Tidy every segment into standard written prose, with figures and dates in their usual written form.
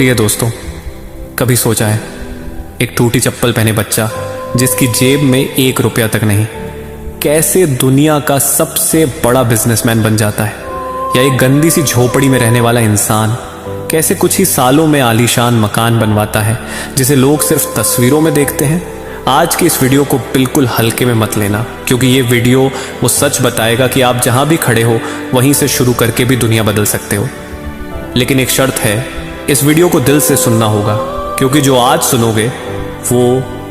प्रिय दोस्तों, कभी सोचा है एक टूटी चप्पल पहने बच्चा जिसकी जेब में 1 रुपया तक नहीं, कैसे दुनिया का सबसे बड़ा बिजनेसमैन बन जाता है? या एक गंदी सी झोपड़ी में रहने वाला इंसान कैसे कुछ ही सालों में आलीशान मकान बनवाता है जिसे लोग सिर्फ तस्वीरों में देखते हैं? आज की इस वीडियो को बिल्कुल हल्के में मत लेना, क्योंकि ये वीडियो वो सच बताएगा कि आप जहां भी खड़े हो वहीं से शुरू करके भी दुनिया बदल सकते हो। लेकिन एक शर्त है, इस वीडियो को दिल से सुनना होगा, क्योंकि जो आज सुनोगे वो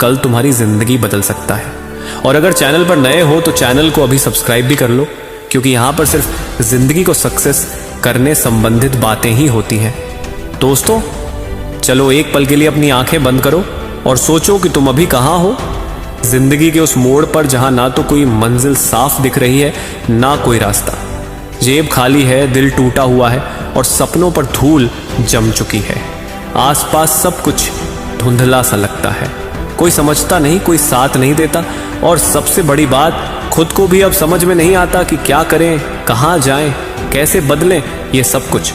कल तुम्हारी जिंदगी बदल सकता है। और अगर चैनल पर नए हो तो चैनल को अभी सब्सक्राइब भी कर लो, क्योंकि यहां पर सिर्फ जिंदगी को सक्सेस करने संबंधित बातें ही होती हैं। दोस्तों, चलो एक पल के लिए अपनी आंखें बंद करो और सोचो कि तुम अभी कहां हो, जिंदगी के उस मोड़ पर जहां ना तो कोई मंजिल साफ दिख रही है ना कोई रास्ता। जेब खाली है, दिल टूटा हुआ है और सपनों पर धूल जम चुकी है। आसपास सब कुछ धुंधला सा लगता है, कोई समझता नहीं, कोई साथ नहीं देता, और सबसे बड़ी बात, खुद को भी अब समझ में नहीं आता कि क्या करें, कहां जाएं, कैसे बदलें ये सब कुछ।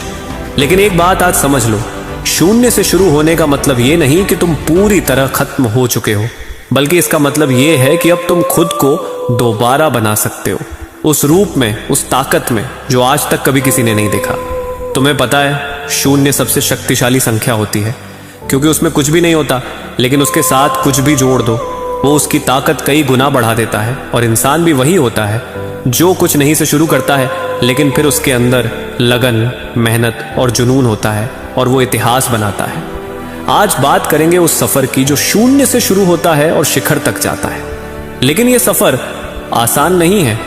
लेकिन एक बात आज समझ लो, शून्य से शुरू होने का मतलब ये नहीं कि तुम पूरी तरह खत्म हो चुके हो, बल्कि इसका मतलब ये है कि अब तुम खुद को दोबारा बना सकते हो, उस रूप में, उस ताकत में जो आज तक कभी किसी ने नहीं देखा। तुम्हें पता है, शून्य सबसे शक्तिशाली संख्या होती है, क्योंकि उसमें कुछ भी नहीं होता, लेकिन उसके साथ कुछ भी जोड़ दो, वो उसकी ताकत कई गुना बढ़ा देता है। और इंसान भी वही होता है जो कुछ नहीं से शुरू करता है, लेकिन फिर उसके अंदर लगन, मेहनत और जुनून होता है और वो इतिहास बनाता है। आज बात करेंगे उस सफर की जो शून्य से शुरू होता है और शिखर तक जाता है। लेकिन ये सफर आसान नहीं है,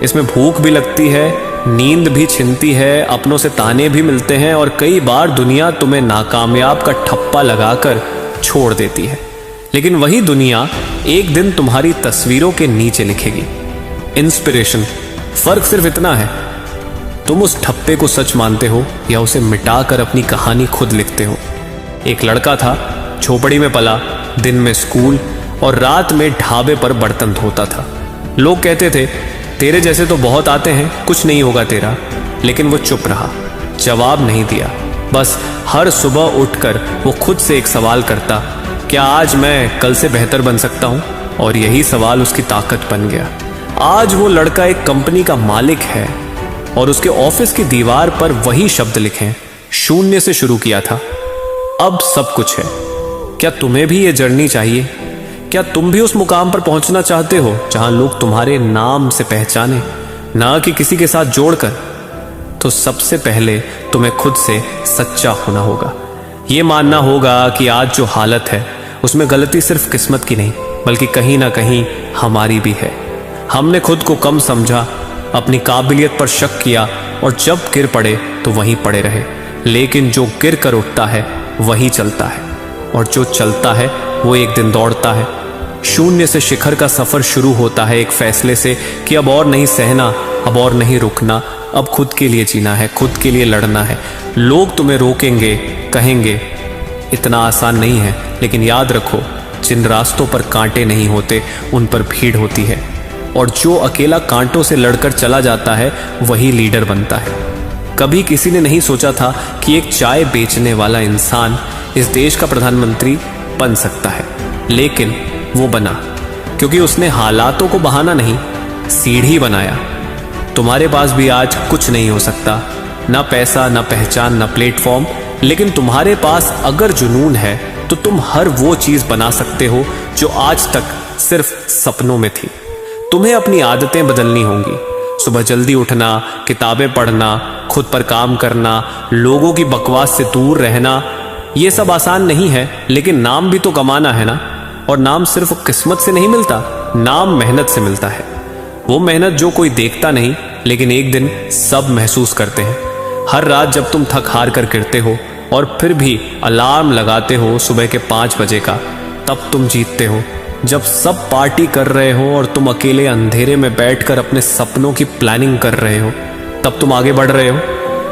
इसमें भूख भी लगती है, नींद भी छिनती है, अपनों से ताने भी मिलते हैं और कई बार दुनिया तुम्हें नाकामयाब का ठप्पा लगाकर छोड़ देती है। लेकिन वही दुनिया एक दिन तुम्हारी तस्वीरों के नीचे लिखेगी इंस्पिरेशन। फर्क सिर्फ इतना है, तुम उस ठप्पे को सच मानते हो या उसे मिटाकर अपनी कहानी खुद लिखते हो। एक लड़का था, झोपड़ी में पला, दिन में स्कूल और रात में ढाबे पर बर्तन धोता था। लोग कहते थे, तेरे जैसे तो बहुत आते हैं, कुछ नहीं होगा तेरा। लेकिन वो चुप रहा, जवाब नहीं दिया। बस हर सुबह उठकर वो खुद से एक सवाल करता, क्या आज मैं कल से बेहतर बन सकता हूं? और यही सवाल उसकी ताकत बन गया। आज वो लड़का एक कंपनी का मालिक है और उसके ऑफिस की दीवार पर वही शब्द लिखे, शून्य से शुरू किया था, अब सब कुछ है। क्या तुम्हें भी ये जर्नी चाहिए? क्या तुम भी उस मुकाम पर पहुंचना चाहते हो जहां लोग तुम्हारे नाम से पहचाने, ना कि किसी के साथ जोड़कर? तो सबसे पहले तुम्हें खुद से सच्चा होना होगा। ये मानना होगा कि आज जो हालत है उसमें गलती सिर्फ किस्मत की नहीं, बल्कि कहीं ना कहीं हमारी भी है। हमने खुद को कम समझा, अपनी काबिलियत पर शक किया और जब गिर पड़े तो वहीं पड़े रहे। लेकिन जो गिर कर उठता है वही चलता है, और जो चलता है वो एक दिन दौड़ता है। शून्य से शिखर का सफर शुरू होता है एक फैसले से कि अब और नहीं सहना, अब और नहीं रुकना, अब खुद के लिए जीना है, खुद के लिए लड़ना है। लोग तुम्हें रोकेंगे, कहेंगे इतना आसान नहीं है, लेकिन याद रखो, जिन रास्तों पर कांटे नहीं होते उन पर भीड़ होती है, और जो अकेला कांटों से लड़कर चला जाता है वही लीडर बनता है। कभी किसी ने नहीं सोचा था कि एक चाय बेचने वाला इंसान इस देश का प्रधानमंत्री बन सकता है, लेकिन वो बना, क्योंकि उसने हालातों को बहाना नहीं, सीढ़ी बनाया। तुम्हारे पास भी आज कुछ नहीं हो सकता, ना पैसा, ना पहचान, ना प्लेटफॉर्म, लेकिन तुम्हारे पास अगर जुनून है तो तुम हर वो चीज बना सकते हो जो आज तक सिर्फ सपनों में थी। तुम्हें अपनी आदतें बदलनी होंगी, सुबह जल्दी उठना, किताबें पढ़ना, खुद पर काम करना, लोगों की बकवास से दूर रहना। ये सब आसान नहीं है, लेकिन नाम भी तो कमाना है ना। और नाम सिर्फ किस्मत से नहीं मिलता, नाम मेहनत से मिलता है। वो मेहनत जो कोई देखता नहीं, लेकिन एक दिन सब महसूस करते हैं। हर रात जब तुम थक हार कर गिरते हो और फिर भी अलार्म लगाते हो सुबह के 5 बजे का, तब तुम जीतते हो। जब सब पार्टी कर रहे हो और तुम अकेले अंधेरे में बैठकर अपने सपनों की प्लानिंग कर रहे हो, तब तुम आगे बढ़ रहे हो।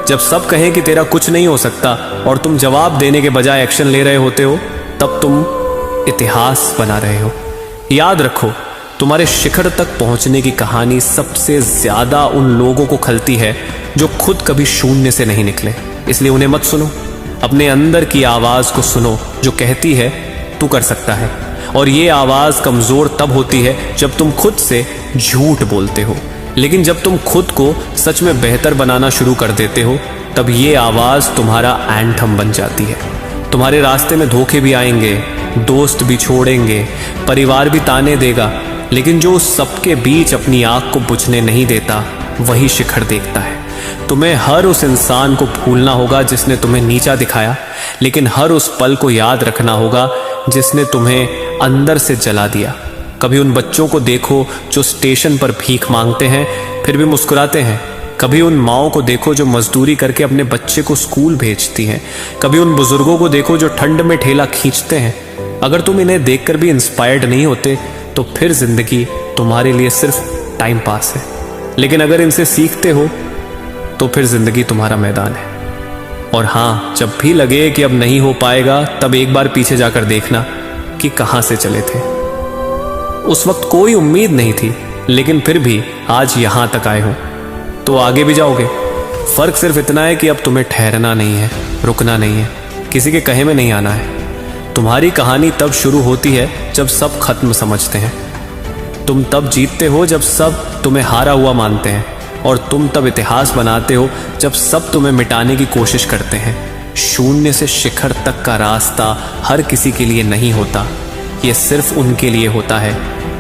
जब सब कहें कि तेरा कुछ नहीं हो सकता और तुम जवाब देने के बजाय एक्शन ले रहे होते हो, तब तुम इतिहास बना रहे हो। याद रखो, तुम्हारे शिखर तक पहुंचने की कहानी सबसे ज्यादा उन लोगों को खलती है जो खुद कभी शून्य से नहीं निकले। इसलिए उन्हें मत सुनो, अपने अंदर की आवाज को सुनो जो कहती है तू कर सकता है। और ये आवाज कमजोर तब होती है जब तुम खुद से झूठ बोलते हो, लेकिन जब तुम खुद को सच में बेहतर बनाना शुरू कर देते हो तब ये आवाज तुम्हारा एंथम बन जाती है। तुम्हारे रास्ते में धोखे भी आएंगे, दोस्त भी छोड़ेंगे, परिवार भी ताने देगा, लेकिन जो उस सबके बीच अपनी आग को बुझने नहीं देता वही शिखर देखता है। तुम्हें हर उस इंसान को भूलना होगा जिसने तुम्हें नीचा दिखाया, लेकिन हर उस पल को याद रखना होगा जिसने तुम्हें अंदर से जला दिया। कभी उन बच्चों को देखो जो स्टेशन पर भीख मांगते हैं फिर भी मुस्कुराते हैं। कभी उन माओं को देखो जो मजदूरी करके अपने बच्चे को स्कूल भेजती हैं। कभी उन बुजुर्गों को देखो जो ठंड में ठेला खींचते हैं। अगर तुम इन्हें देखकर भी इंस्पायर्ड नहीं होते तो फिर जिंदगी तुम्हारे लिए सिर्फ टाइम पास है, लेकिन अगर इनसे सीखते हो तो फिर जिंदगी तुम्हारा मैदान है। और हाँ, जब भी लगे कि अब नहीं हो पाएगा तब एक बार पीछे जाकर देखना कि कहां से चले थे। उस वक्त कोई उम्मीद नहीं थी, लेकिन फिर भी आज यहां तक आए हो तो आगे भी जाओगे। फर्क सिर्फ इतना है कि अब तुम्हें ठहरना नहीं है, रुकना नहीं है, किसी के कहे में नहीं आना है। तुम्हारी कहानी तब शुरू होती है जब सब खत्म समझते हैं। तुम तब जीतते हो जब सब तुम्हें हारा हुआ मानते हैं, और तुम तब इतिहास बनाते हो जब सब तुम्हें मिटाने की कोशिश करते हैं। शून्य से शिखर तक का रास्ता हर किसी के लिए नहीं होता, ये सिर्फ उनके लिए होता है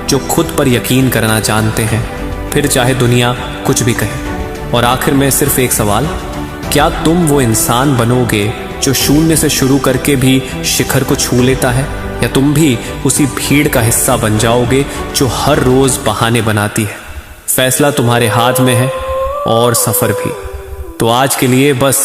जो खुद पर यकीन करना जानते हैं, फिर चाहे दुनिया कुछ भी कहे। और आखिर में सिर्फ एक सवाल, क्या तुम वो इंसान बनोगे जो शून्य से शुरू करके भी शिखर को छू लेता है, या तुम भी उसी भीड़ का हिस्सा बन जाओगे जो हर रोज बहाने बनाती है? फैसला तुम्हारे हाथ में है और सफर भी। तो आज के लिए बस